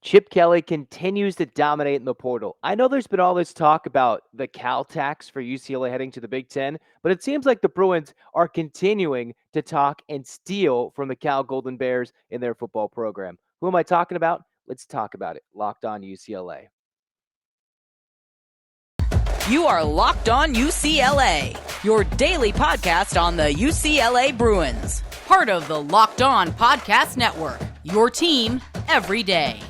Chip Kelly continues to dominate in the portal. I know there's been all this talk about the Cal tax for UCLA heading to the Big Ten, but it seems like the Bruins are continuing to talk and steal from the Cal Golden Bears in their football program. Who am I talking about? Let's talk about it. Locked On UCLA. You are Locked On UCLA, your daily podcast on the UCLA Bruins. Part of the Locked On Podcast Network, your team every day.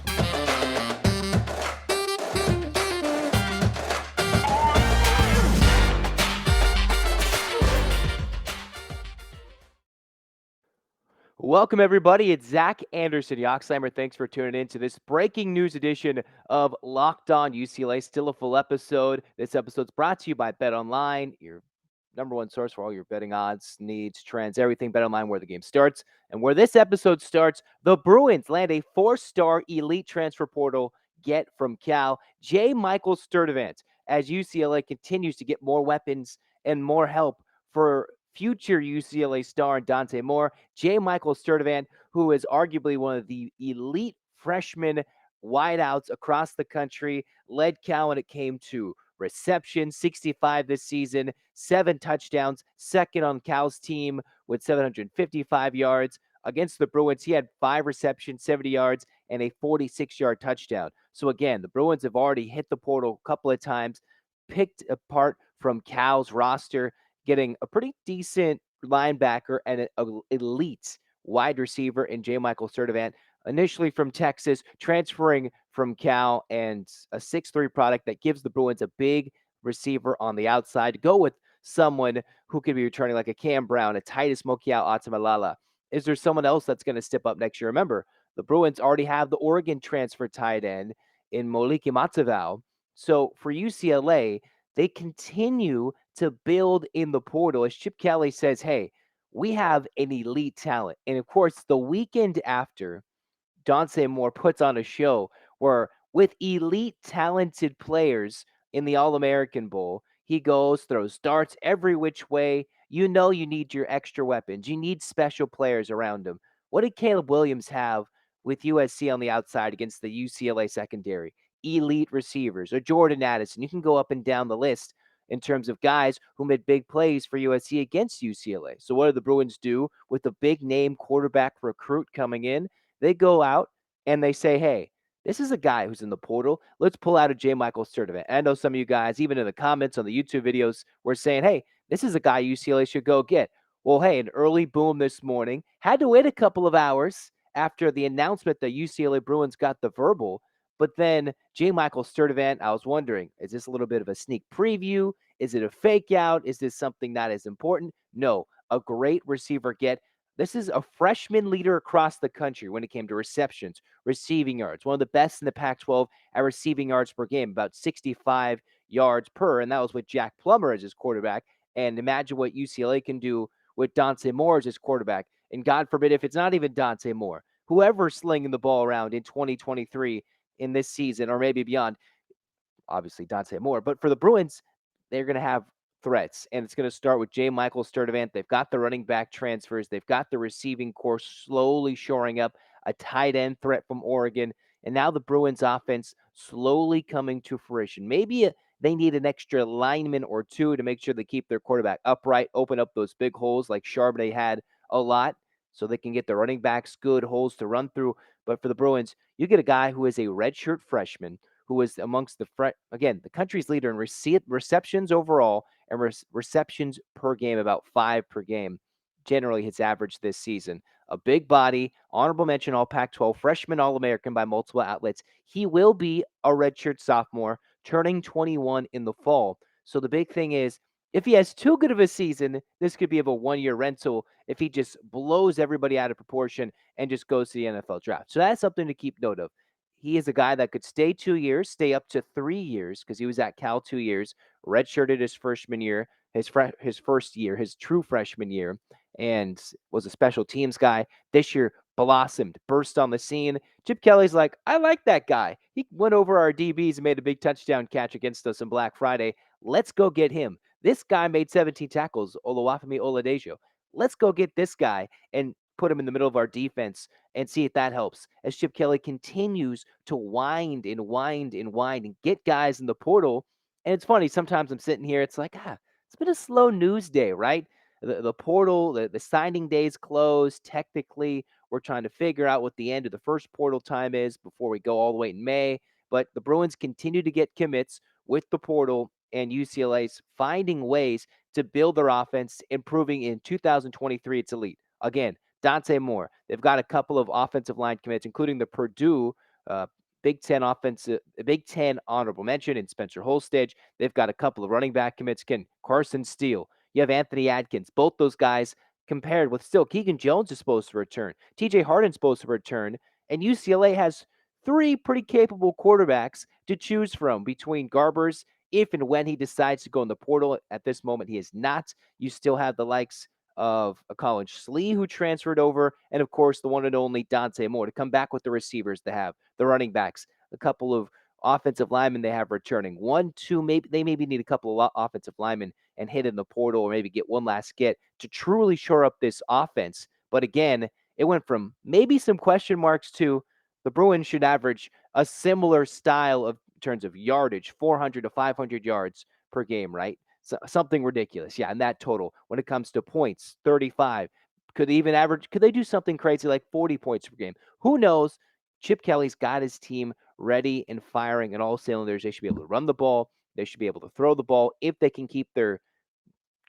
Welcome, everybody. It's Zach Anderson-Yoxsimer. Thanks for tuning in to this breaking news edition of Locked On UCLA. Still a full episode. This episode's brought to you by BetOnline, your number one source for all your betting odds, needs, trends, everything. BetOnline, where the game starts. And where this episode starts, the Bruins land a four-star elite transfer portal get from Cal, J. Michael Sturdivant, as UCLA continues to get more weapons and more help for future UCLA star Dante Moore. J. Michael Sturdivant, who is arguably one of the elite freshman wideouts across the country, led Cal when it came to reception, 65 this season, 7 touchdowns, second on Cal's team with 755 yards. Against the Bruins, he had 5 receptions, 70 yards, and a 46-yard touchdown. So again, the Bruins have already hit the portal a couple of times, picked apart from Cal's roster, getting a pretty decent linebacker and an elite wide receiver in J. Michael Sturdivant, initially from Texas, transferring from Cal, and a 6'3" product that gives the Bruins a big receiver on the outside to go with someone who could be returning like a Cam Brown, a Titus Mokiao Atamalala. Is there someone else that's going to step up next year? Remember, the Bruins already have the Oregon transfer tight end in Moliki Matavao. So for UCLA, they continue to build in the portal. As Chip Kelly says, hey, we have an elite talent. And of course, the weekend after, Dante Moore puts on a show where, with elite talented players in the All-American Bowl, he goes, throws darts every which way. You know you need your extra weapons. You need special players around him. What did Caleb Williams have with USC on the outside against the UCLA secondary? Elite receivers, or Jordan Addison. You can go up and down the list in terms of guys who made big plays for USC against UCLA. So what do the Bruins do with a big-name quarterback recruit coming in? They go out and they say, hey, this is a guy who's in the portal. Let's pull out a J. Michael Sturdivant. I know some of you guys, even in the comments on the YouTube videos, were saying, hey, this is a guy UCLA should go get. Well, hey, an early boom this morning. Had to wait a couple of hours after the announcement that UCLA Bruins got the verbal. But then J. Michael Sturdivant, I was wondering, is this a little bit of a sneak preview? Is it a fake out? Is this something not as important? No, a great receiver get. This is a freshman leader across the country when it came to receptions, receiving yards, one of the best in the Pac-12 at receiving yards per game, about 65 yards per, and that was with Jack Plummer as his quarterback. And imagine what UCLA can do with Dante Moore as his quarterback. And God forbid if it's not even Dante Moore, whoever's slinging the ball around in 2023 in this season or maybe beyond, obviously Dante Moore. But for the Bruins, they're going to have threats, and it's going to start with J. Michael Sturdivant. They've got the running back transfers. They've got the receiving core slowly shoring up, a tight end threat from Oregon, and now the Bruins offense slowly coming to fruition. Maybe they need an extra lineman or two to make sure they keep their quarterback upright, open up those big holes like Charbonnet had a lot, so they can get the running backs good holes to run through. But for the Bruins, you get a guy who is a redshirt freshman who is amongst the country's leader in receptions overall and receptions per game, about 5 per game, generally his average this season. A big body, honorable mention All Pac-12, freshman All-American by multiple outlets. He will be a redshirt sophomore, turning 21 in the fall. So the big thing is, if he has too good of a season, this could be of a one-year rental if he just blows everybody out of proportion and just goes to the NFL draft. So that's something to keep note of. He is a guy that could stay 2 years, stay up to 3 years, because he was at Cal 2 years, redshirted his freshman year, his first year, his true freshman year, and was a special teams guy. This year, blossomed, burst on the scene. Chip Kelly's like, I like that guy. He went over our DBs and made a big touchdown catch against us on Black Friday. Let's go get him. This guy made 17 tackles, Oluwafemi Oladejo. Let's go get this guy. And put him in the middle of our defense and see if that helps. As Chip Kelly continues to wind and get guys in the portal. And it's funny, sometimes I'm sitting here, it's like, it's been a slow news day, right? The portal, the signing day's closed. Technically, we're trying to figure out what the end of the first portal time is before we go all the way in May. But the Bruins continue to get commits with the portal, and UCLA's finding ways to build their offense, improving in 2023. It's elite. Again, Dante Moore. They've got a couple of offensive line commits, including the Purdue uh, Big Ten honorable mention in Spencer Holstage. They've got a couple of running back commits. Carson Steele. You have Anthony Adkins. Both those guys compared with still Keegan Jones is supposed to return. TJ Harden's supposed to return. And UCLA has three pretty capable quarterbacks to choose from between Garbers, if and when he decides to go in the portal. At this moment, he is not. You still have the likes of a Colin Schlee who transferred over, and of course the one and only Dante Moore to come back with the receivers they have, the running backs, a couple of offensive linemen they have returning. One, two, maybe they need a couple of offensive linemen and hit in the portal or maybe get one last get to truly shore up this offense. But again, it went from maybe some question marks to the Bruins should average a similar style of in terms of yardage, 400 to 500 yards per game, right? So, something ridiculous. Yeah, and that total when it comes to points, 35. Could they even average, could they do something crazy like 40 points per game? Who knows? Chip Kelly's got his team ready and firing in all cylinders. They should be able to run the ball. They should be able to throw the ball if they can keep their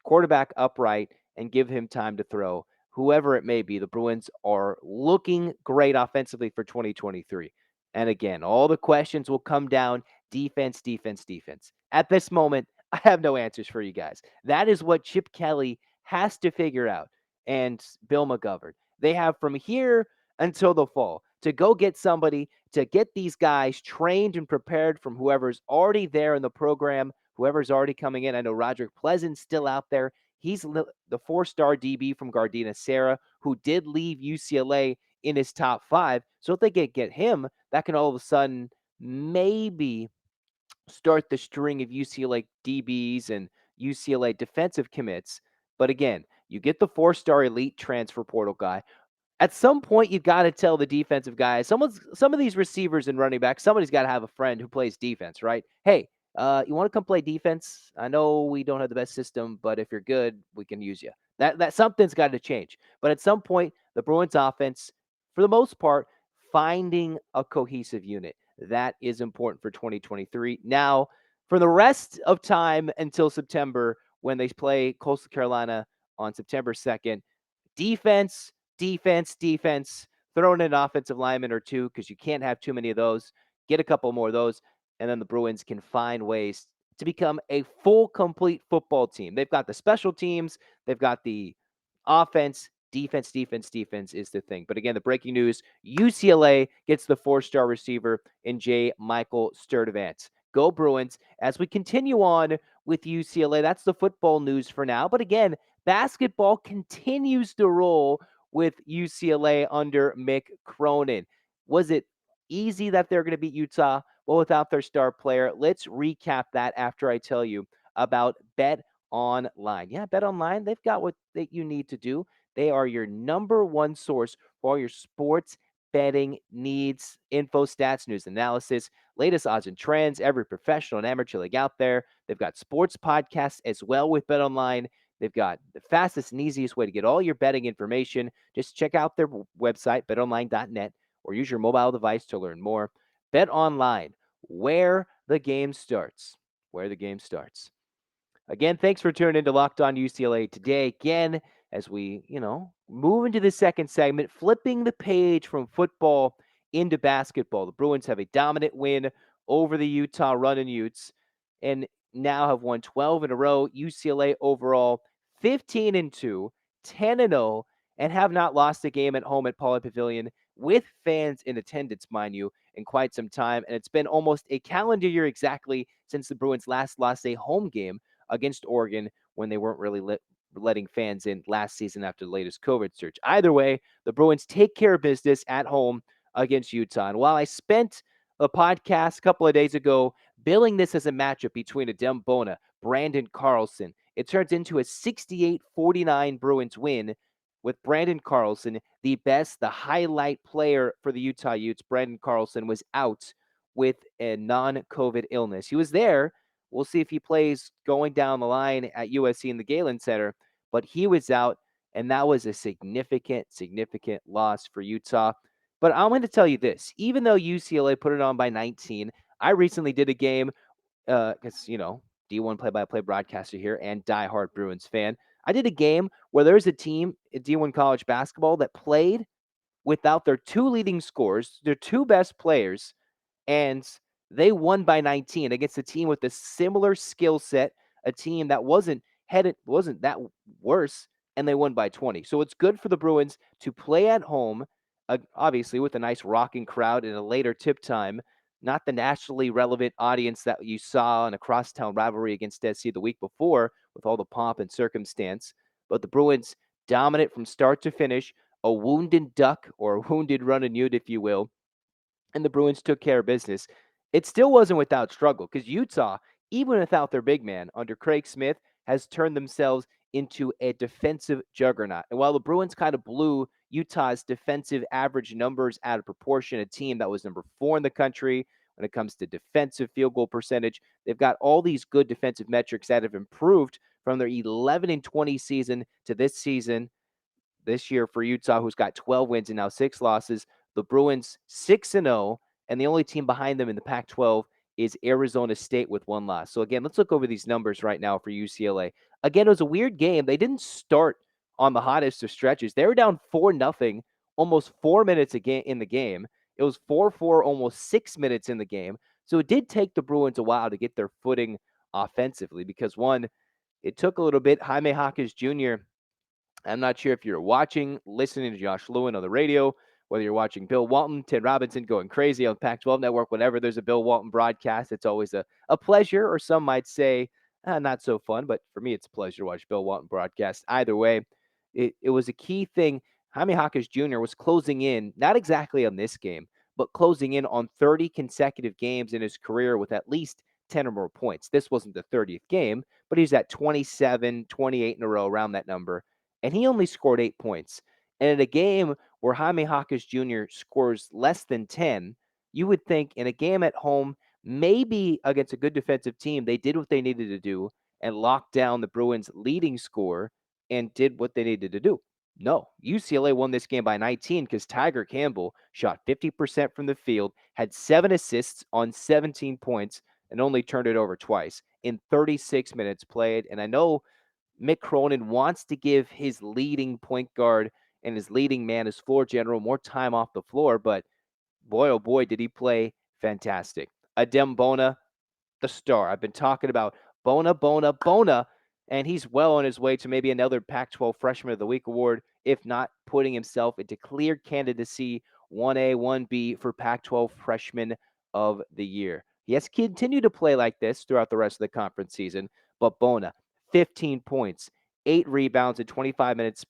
quarterback upright and give him time to throw. Whoever it may be, the Bruins are looking great offensively for 2023. And again, all the questions will come down defense, defense, defense. At this moment, I have no answers for you guys. That is what Chip Kelly has to figure out. And Bill McGovern. They have from here until the fall to go get somebody to get these guys trained and prepared from whoever's already there in the program, whoever's already coming in. I know Roderick Pleasant's still out there. He's the four-star DB from Gardena Serra, who did leave UCLA in his top five. So if they get him, that can all of a sudden maybe start the string of UCLA DBs and UCLA defensive commits. But again, you get the four-star elite transfer portal guy. At some point, you got to tell the defensive guys, some of these receivers and running backs, somebody's got to have a friend who plays defense, right? Hey, you want to come play defense? I know we don't have the best system, but if you're good, we can use you. That something's got to change. But at some point, the Bruins offense, for the most part, finding a cohesive unit. That is important for 2023. Now, for the rest of time until September, when they play Coastal Carolina on September 2nd, defense, defense, defense. Throw in an offensive lineman or two because you can't have too many of those. Get a couple more of those, and then the Bruins can find ways to become a full, complete football team. They've got the special teams. They've got the offense. Defense, defense, defense is the thing. But again, the breaking news, UCLA gets the four-star receiver in J. Michael Sturdivant. Go Bruins. As we continue on with UCLA, that's the football news for now. But again, basketball continues to roll with UCLA under Mick Cronin. Was it easy that they're going to beat Utah? Well, without their star player, let's recap that after I tell you about BetOnline. Yeah, BetOnline, they've got what you need to do. They are your number one source for all your sports betting needs, info, stats, news, analysis, latest odds and trends, every professional and amateur league out there. They've got sports podcasts as well with BetOnline. They've got the fastest and easiest way to get all your betting information. Just check out their website, betonline.net, or use your mobile device to learn more. BetOnline, where the game starts. Where the game starts. Again, thanks for tuning into Locked On UCLA today. Again, as we, move into the second segment, flipping the page from football into basketball. The Bruins have a dominant win over the Utah Runnin' Utes and now have won 12 in a row. UCLA overall 15-2, 10-0, and have not lost a game at home at Pauley Pavilion with fans in attendance, mind you, in quite some time. And it's been almost a calendar year exactly since the Bruins last lost a home game against Oregon when they weren't really letting fans in last season after the latest COVID surge. Either way, the Bruins take care of business at home against Utah. And while I spent a podcast a couple of days ago billing this as a matchup between Adem Bona, Brandon Carlson, it turns into a 68-49 Bruins win. with Brandon Carlson, the highlight player for the Utah Utes. Brandon Carlson was out with a non-COVID illness. He was there. We'll see if he plays going down the line at USC in the Galen Center, but he was out, and that was a significant loss for Utah. But I'm going to tell you this, even though UCLA put it on by 19, I recently did a game, because, D1 play-by-play broadcaster here and diehard Bruins fan. I did a game where there's a team in D1 college basketball that played without their two leading scorers, their two best players, and they won by 19 against a team with a similar skill set, a team that wasn't that worse, and they won by 20. So it's good for the Bruins to play at home, obviously with a nice rocking crowd in a later tip time, not the nationally relevant audience that you saw in a crosstown rivalry against SC the week before with all the pomp and circumstance. But the Bruins dominant from start to finish, a wounded duck or a wounded running ute, if you will, and the Bruins took care of business. It still wasn't without struggle because Utah, even without their big man under Craig Smith, has turned themselves into a defensive juggernaut. And while the Bruins kind of blew Utah's defensive average numbers out of proportion, a team that was number 4 in the country when it comes to defensive field goal percentage, they've got all these good defensive metrics that have improved from their 11-20 season to this season. This year for Utah, who's got 12 wins and now 6 losses. The Bruins 6-0, and the only team behind them in the Pac-12 is Arizona State with 1 loss. So again, let's look over these numbers right now for UCLA. Again, it was a weird game. They didn't start on the hottest of stretches. They were down 4-0 almost 4 minutes in the game. It was 4-4 almost 6 minutes in the game. So it did take the Bruins a while to get their footing offensively because, one, it took a little bit. Jaime Jaquez Jr., I'm not sure if you're watching, listening to Josh Lewin on the radio, whether you're watching Bill Walton, Ted Robinson going crazy on Pac-12 Network, whenever there's a Bill Walton broadcast, it's always a pleasure, or some might say not so fun, but for me, it's a pleasure to watch Bill Walton broadcast. Either way, it was a key thing. Jaime Jaquez Jr. was closing in, not exactly on this game, but closing in on 30 consecutive games in his career with at least 10 or more points. This wasn't the 30th game, but he's at 27, 28 in a row, around that number, and he only scored 8 points. And in a game where Jaime Jaquez Jr. scores less than 10, you would think in a game at home, maybe against a good defensive team, they did what they needed to do and locked down the Bruins' leading score and did what they needed to do. No, UCLA won this game by 19 because Tiger Campbell shot 50% from the field, had 7 assists on 17 points, and only turned it over twice in 36 minutes played. And I know Mick Cronin wants to give his leading point guard and his leading man, his floor general, more time off the floor, but boy, oh boy, did he play fantastic. Adem Bona, the star. I've been talking about Bona, and he's well on his way to maybe another Pac-12 Freshman of the Week award, if not putting himself into clear candidacy 1A, 1B for Pac-12 Freshman of the Year. He has continued to play like this throughout the rest of the conference season, but Bona, 15 points, 8 rebounds in 25 minutes.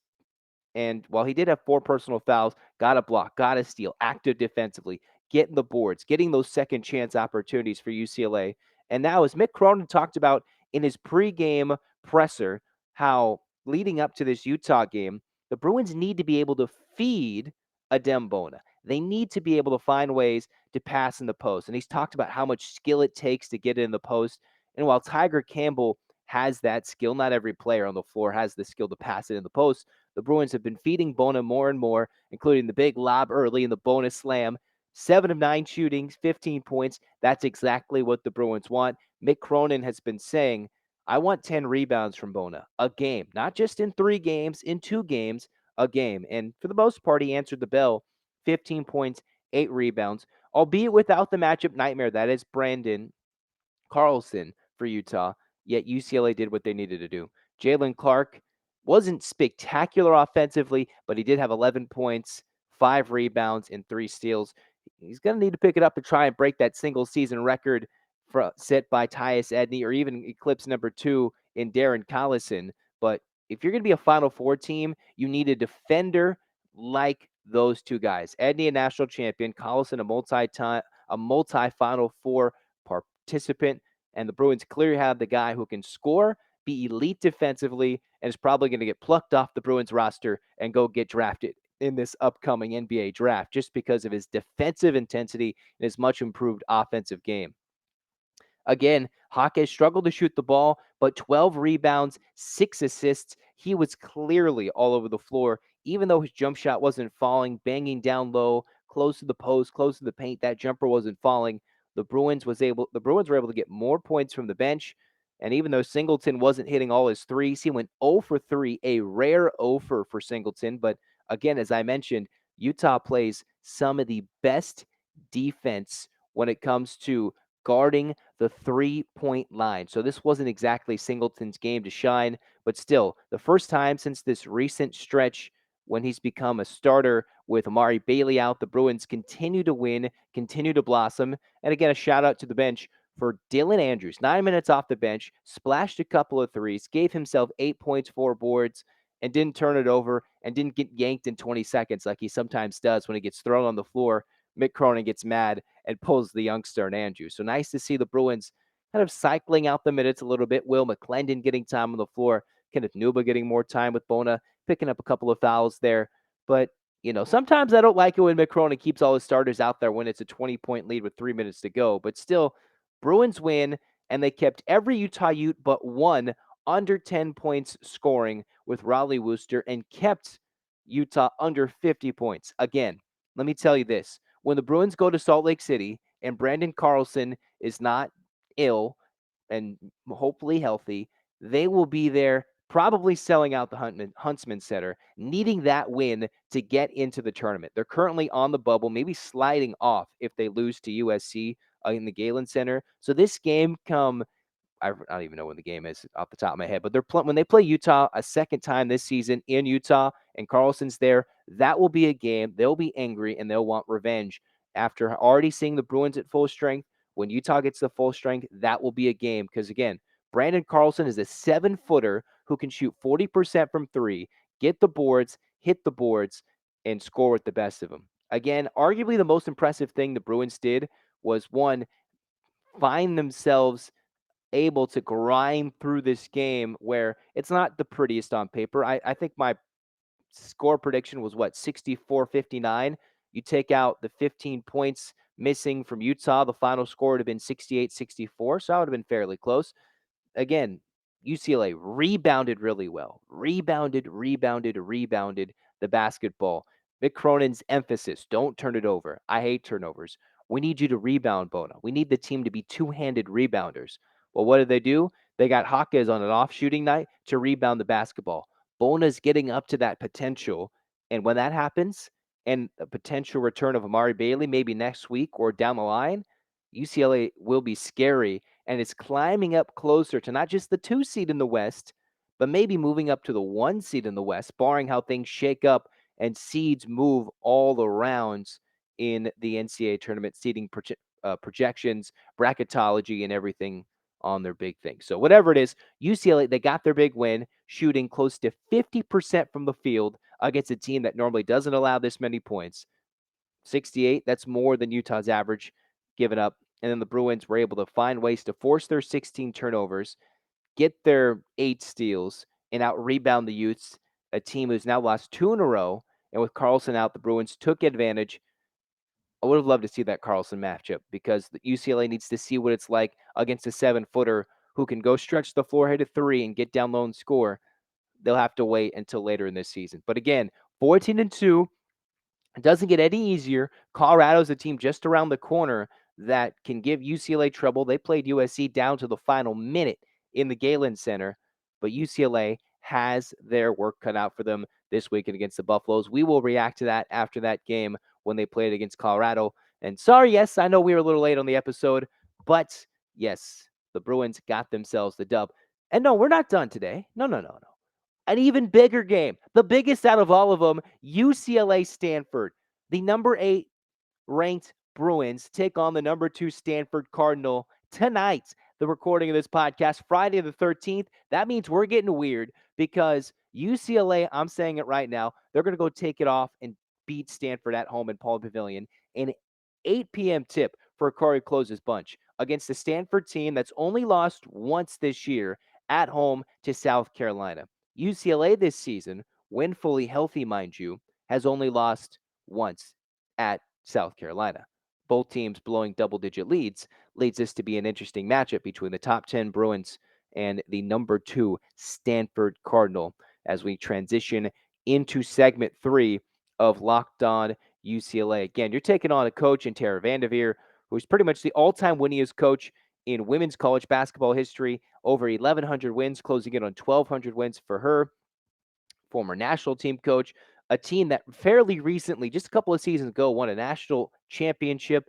And while he did have 4 personal fouls, got a block, got a steal, active defensively, getting the boards, getting those second chance opportunities for UCLA. And now, as Mick Cronin talked about in his pregame presser, how leading up to this Utah game, the Bruins need to be able to feed Adem Bona. They need to be able to find ways to pass in the post. And he's talked about how much skill it takes to get in the post. And while Tiger Campbell has that skill, not every player on the floor has the skill to pass it in the post. The Bruins have been feeding Bona more and more, including the big lob early in the bonus slam. 7 of 9 shootings, 15 points. That's exactly what the Bruins want. Mick Cronin has been saying, I want 10 rebounds from Bona a game, not just in 3 games, in 2 games, a game. And for the most part, he answered the bell. 15 points, 8 rebounds, albeit without the matchup nightmare that is Brandon Carlson for Utah. Yet UCLA did what they needed to do. Jalen Clark wasn't spectacular offensively, but he did have 11 points, 5 rebounds, and 3 steals. He's going to need to pick it up and try and break that single season record set by Tyus Edney, or even eclipse number 2 in Darren Collison. But if you're going to be a Final Four team, you need a defender like those 2 guys. Edney, a national champion, Collison, a multi Final Four participant, and the Bruins clearly have the guy who can score be elite defensively, and is probably going to get plucked off the Bruins roster and go get drafted in this upcoming NBA draft just because of his defensive intensity and his much improved offensive game. Again, Hawkes struggled to shoot the ball, but 12 rebounds, 6 assists. He was clearly all over the floor, even though his jump shot wasn't falling, banging down low, close to the post, close to the paint. That jumper wasn't falling. The Bruins were able to get more points from the bench. And even though Singleton wasn't hitting all his threes, he went 0 for 3, a rare 0 for Singleton. But again, as I mentioned, Utah plays some of the best defense when it comes to guarding the 3-point line. So this wasn't exactly Singleton's game to shine, but still, the first time since this recent stretch when he's become a starter with Amari Bailey out, the Bruins continue to win, continue to blossom. And again, a shout out to the bench for Dylan Andrews. 9 minutes off the bench, splashed a couple of threes, gave himself 8 points, 4 boards, and didn't turn it over and didn't get yanked in 20 seconds like he sometimes does when he gets thrown on the floor. Mick Cronin gets mad and pulls the youngster and Andrews. So nice to see the Bruins kind of cycling out the minutes a little bit. Will McClendon getting time on the floor. Kenneth Nuba getting more time with Bona, picking up a couple of fouls there. But, sometimes I don't like it when Mick Cronin keeps all his starters out there when it's a 20-point lead with 3 minutes to go. But still, Bruins win, and they kept every Utah Ute but one under 10 points scoring with Raleigh Wooster and kept Utah under 50 points. Again, let me tell you this. When the Bruins go to Salt Lake City and Brandon Carlson is not ill and hopefully healthy, they will be there probably selling out the Huntsman Center, needing that win to get into the tournament. They're currently on the bubble, maybe sliding off if they lose to USC in the Galen Center. So this game I don't even know when the game is off the top of my head, but when they play Utah a second time this season in Utah and Carlson's there, that will be a game. They'll be angry and they'll want revenge. After already seeing the Bruins at full strength, when Utah gets to full strength, that will be a game. Because again, Brandon Carlson is a 7-footer who can shoot 40% from three, get the boards, hit the boards, and score with the best of them. Again, arguably the most impressive thing the Bruins did was, one, find themselves able to grind through this game where it's not the prettiest on paper. I think my score prediction was 64-59. You take out the 15 points missing from Utah, the final score would have been 68-64, so I would have been fairly close. Again, UCLA rebounded really well. Rebounded the basketball. Mick Cronin's emphasis, don't turn it over. I hate turnovers. We need you to rebound, Bona. We need the team to be two-handed rebounders. Well, what did they do? They got Hawkes on an off shooting night to rebound the basketball. Bona's getting up to that potential. And when that happens, and a potential return of Amari Bailey maybe next week or down the line, UCLA will be scary and is climbing up closer to not just the 2 seed in the West, but maybe moving up to the 1 seed in the West, barring how things shake up and seeds move all around in the NCAA tournament seeding projections, bracketology, and everything on their big thing. So whatever it is, UCLA, they got their big win, shooting close to 50% from the field against a team that normally doesn't allow this many points. 68, that's more than Utah's average given up. And then the Bruins were able to find ways to force their 16 turnovers, get their 8 steals, and out-rebound the Utes, a team who's now lost 2 in a row. And with Carlson out, the Bruins took advantage. I would have loved to see that Carlson matchup because the UCLA needs to see what it's like against a 7-footer who can go stretch the floor, hit a 3, and get down low and score. They'll have to wait until later in this season. But again, 14-2. It doesn't get any easier. Colorado's a team just around the corner that can give UCLA trouble. They played USC down to the final minute in the Galen Center, but UCLA has their work cut out for them this weekend against the Buffaloes. We will react to that after that game when they played against Colorado. And sorry, yes, I know we were a little late on the episode, but yes, the Bruins got themselves the dub. And no, we're not done today. No. An even bigger game, the biggest out of all of them, UCLA Stanford. The number 8 ranked Bruins take on the number 2 Stanford Cardinal tonight. The recording of this podcast, Friday the 13th. That means we're getting weird because UCLA, I'm saying it right now, they're going to go take it off and beat Stanford at home in Pauley Pavilion. An 8 p.m. tip for Corey Close's bunch against the Stanford team that's only lost once this year at home to South Carolina. UCLA this season, when fully healthy, mind you, has only lost once at South Carolina. Both teams blowing double-digit leads leads this to be an interesting matchup between the top 10 Bruins and the number 2 Stanford Cardinal as we transition into segment 3 of Locked On UCLA. Again, you're taking on a coach in Tara Vanderveer, who's pretty much the all-time winningest coach in women's college basketball history, over 1,100 wins, closing in on 1,200 wins for her. Former national team coach, a team that fairly recently, just a couple of seasons ago, won a national championship.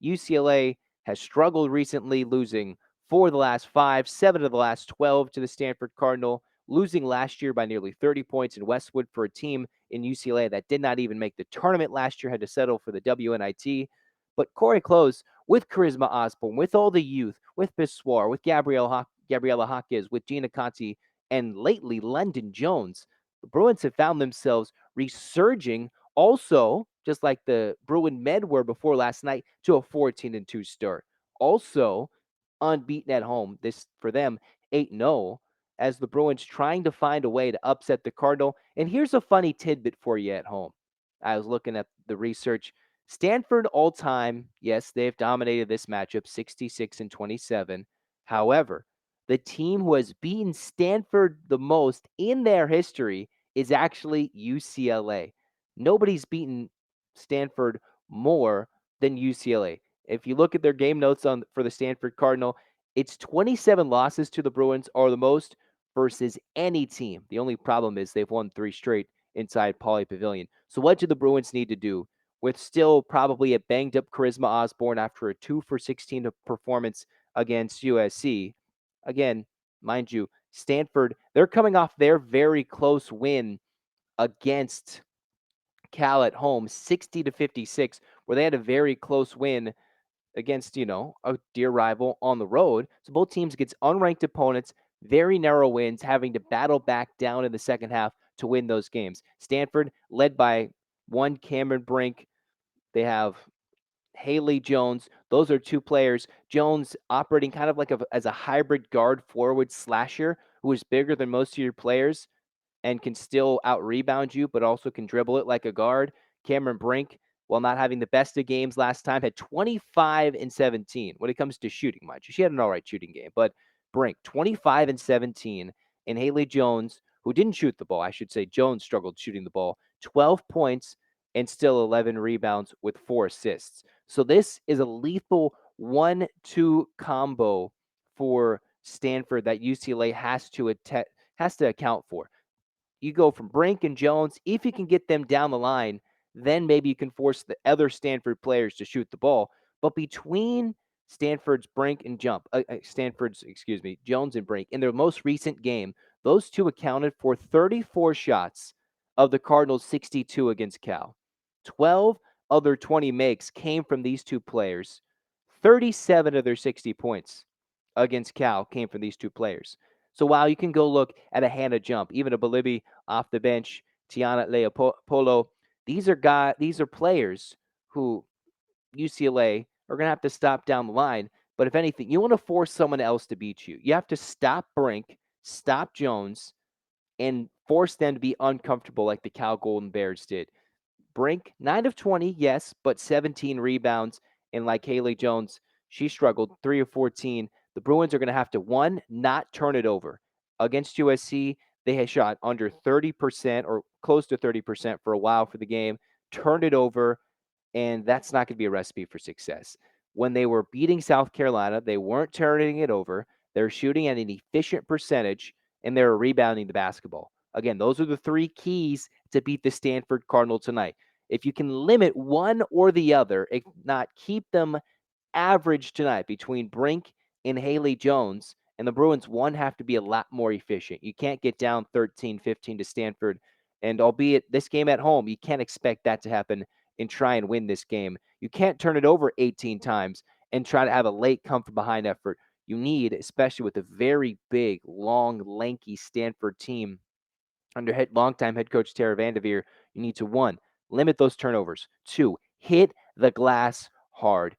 UCLA has struggled recently, losing 4 of the last 5, 7 of the last 12 to the Stanford Cardinal, losing last year by nearly 30 points in Westwood for a team in UCLA that did not even make the tournament last year, had to settle for the WNIT. But Corey Close, with Charisma Osborne, with all the youth, with Bissoir, with Gabriella Hawkes, with Gina Conti, and lately London Jones, the Bruins have found themselves resurging also, just like the Bruin men were before last night, to a 14-2 start. Also, unbeaten at home. This, for them, 8-0, as the Bruins trying to find a way to upset the Cardinal. And here's a funny tidbit for you at home. I was looking at the research. Stanford all-time, yes, they've dominated this matchup, 66-27. However, the team who has beaten Stanford the most in their history is actually UCLA. Nobody's beaten Stanford more than UCLA. If you look at their game notes for the Stanford Cardinal, it's 27 losses to the Bruins are the most versus any team. The only problem is they've won 3 straight inside Pauley Pavilion. So what do the Bruins need to do with still probably a banged up Charisma Osborne after a 2 for 16 performance against USC? Again, mind you, Stanford, they're coming off their very close win against Cal at home, 60-56, where they had a very close win against, a dear rival on the road. So both teams against unranked opponents, very narrow wins, having to battle back down in the second half to win those games. Stanford led by one Cameron Brink. They have Haley Jones. Those are 2 players. Jones operating kind of like as a hybrid guard forward slasher who is bigger than most of your players and can still out-rebound you, but also can dribble it like a guard. Cameron Brink, while not having the best of games last time, had 25 and 17 when it comes to shooting, mind you. She had an all right shooting game, but Brink, 25 and 17, and Haley Jones, who didn't shoot the ball, I should say Jones struggled shooting the ball, 12 points and still 11 rebounds with 4 assists. So this is a lethal 1-2 combo for Stanford that UCLA has to account for. You go from Brink and Jones. If you can get them down the line, then maybe you can force the other Stanford players to shoot the ball. But between Jones and Brink, in their most recent game, those 2 accounted for 34 shots of the Cardinals' 62 against Cal. 12 of their 20 makes came from these 2 players. 37 of their 60 points against Cal came from these 2 players. So while you can go look at a Hannah Jump, even a Balibi off the bench, Tiana Leopolo, these are players who UCLA are going to have to stop down the line. But if anything, you want to force someone else to beat you. You have to stop Brink, stop Jones, and force them to be uncomfortable like the Cal Golden Bears did. Brink, 9 of 20, yes, but 17 rebounds. And like Haley Jones, she struggled, 3 of 14. The Bruins are going to have to, 1, not turn it over. Against USC, they had shot under 30% or close to 30% for a while for the game, turned it over, and that's not going to be a recipe for success. When they were beating South Carolina, they weren't turning it over. They're shooting at an efficient percentage, and they're rebounding the basketball. Again, those are the 3 keys to beat the Stanford Cardinal tonight. If you can limit one or the other, if not keep them average tonight between Brink and Haley Jones, and the Bruins, one, have to be a lot more efficient. You can't get down 13-15 to Stanford, and albeit this game at home, you can't expect that to happen and try and win this game. You can't turn it over 18 times and try to have a late come from behind effort. You need, especially with a very big, long, lanky Stanford team under longtime head coach Tara Vanderveer, you need to, 1, limit those turnovers. 2, hit the glass hard.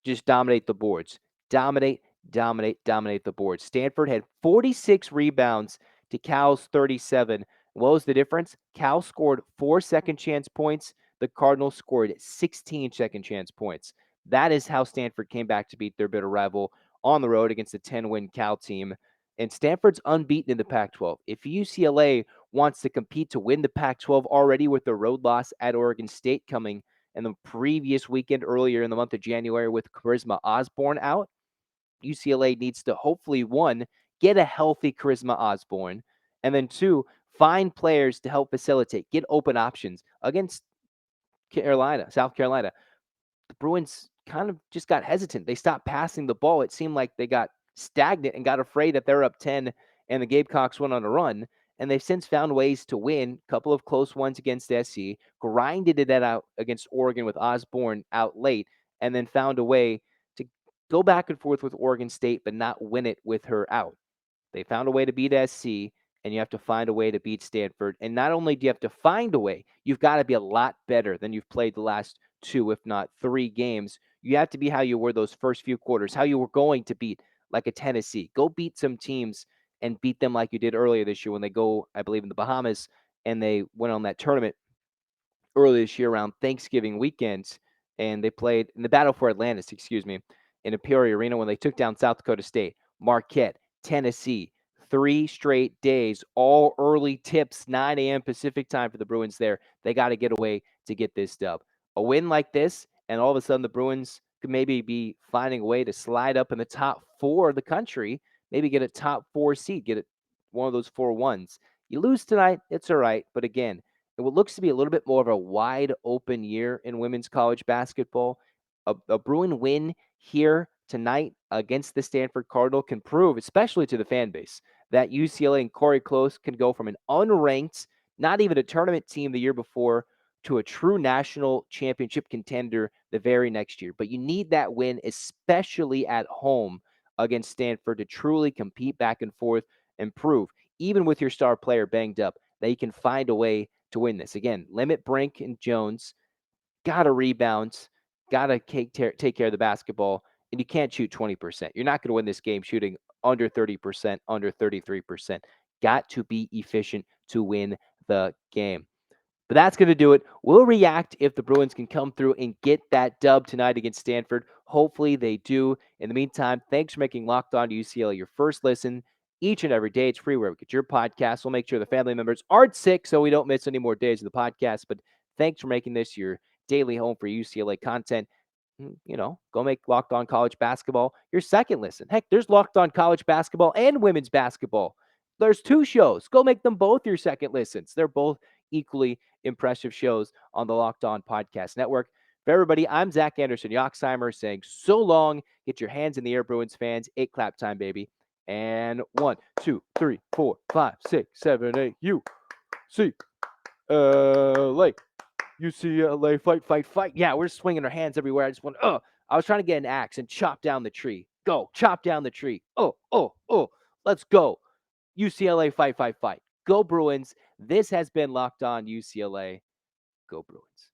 Just dominate the boards. Dominate, dominate the board. Stanford had 46 rebounds to Cal's 37. What was the difference? Cal scored 4 second chance points. The Cardinals scored 16 second chance points. That is how Stanford came back to beat their bitter rival on the road against a 10-win Cal team. And Stanford's unbeaten in the Pac-12. If UCLA wants to compete to win the Pac-12 already with the road loss at Oregon State coming in the previous weekend earlier in the month of January with Charisma Osborne out, UCLA needs to hopefully, one, get a healthy Charisma Osborne, and then two, find players to help facilitate, get open options against South Carolina. The Bruins kind of just got hesitant. They stopped passing the ball. It seemed like they got stagnant and got afraid that they're up 10 and the Gamecocks went on a run. And they've since found ways to win. A couple of close ones against SC, grinded it out against Oregon with Osborne out late, and then found a way to go back and forth with Oregon State, but not win it with her out. They found a way to beat SC, and you have to find a way to beat Stanford. And not only do you have to find a way, you've got to be a lot better than you've played the last 2, if not 3 games. You have to be how you were those first few quarters, how you were going to beat like a Tennessee. Go beat some teams and beat them like you did earlier this year when they go, I believe, in the Bahamas and they went on that tournament earlier this year around Thanksgiving weekend, and they played in the Battle for Atlantis, in Imperial Arena when they took down South Dakota State, Marquette, Tennessee. 3 straight days, all early tips, 9 a.m. Pacific time for the Bruins there. They got to get away to get this dub. A win like this, and all of a sudden the Bruins could maybe be finding a way to slide up in the top 4 of the country, maybe get a top 4 seed, get it one of those 4 ones. You lose tonight, it's all right. But again, in what looks to be a little bit more of a wide open year in women's college basketball, a Bruin win here tonight against the Stanford Cardinal can prove, especially to the fan base, that UCLA and Corey Close can go from an unranked, not even a tournament team the year before, to a true national championship contender the very next year. But you need that win, especially at home against Stanford, to truly compete back and forth and prove, even with your star player banged up, that you can find a way to win this. Again, limit Brink and Jones, got to rebound, got to take care of the basketball, and you can't shoot 20%. You're not going to win this game shooting under 30%, under 33%. Got to be efficient to win the game. But that's going to do it. We'll react if the Bruins can come through and get that dub tonight against Stanford. Hopefully they do. In the meantime, thanks for making Locked On UCLA your first listen each and every day. It's free wherever you get your podcast. We'll make sure the family members aren't sick so we don't miss any more days of the podcast. But thanks for making this your daily home for UCLA content. Go make Locked On College Basketball your second listen. Heck, there's Locked On College Basketball and Women's Basketball. There's 2 shows. Go make them both your second listens. They're both equally impressive shows on the Locked On Podcast Network. For everybody, I'm Zach Anderson-Yoxsimer saying so long. Get your hands in the air, Bruins fans. 8 clap time, baby. And 1, 2, 3, 4, 5, 6, 7, 8. UCLA. UCLA, fight, fight, fight. Yeah, we're swinging our hands everywhere. I was trying to get an axe and chop down the tree. Go, chop down the tree. Let's go. UCLA, fight, fight, fight. Go Bruins. This has been Locked On UCLA. Go Bruins.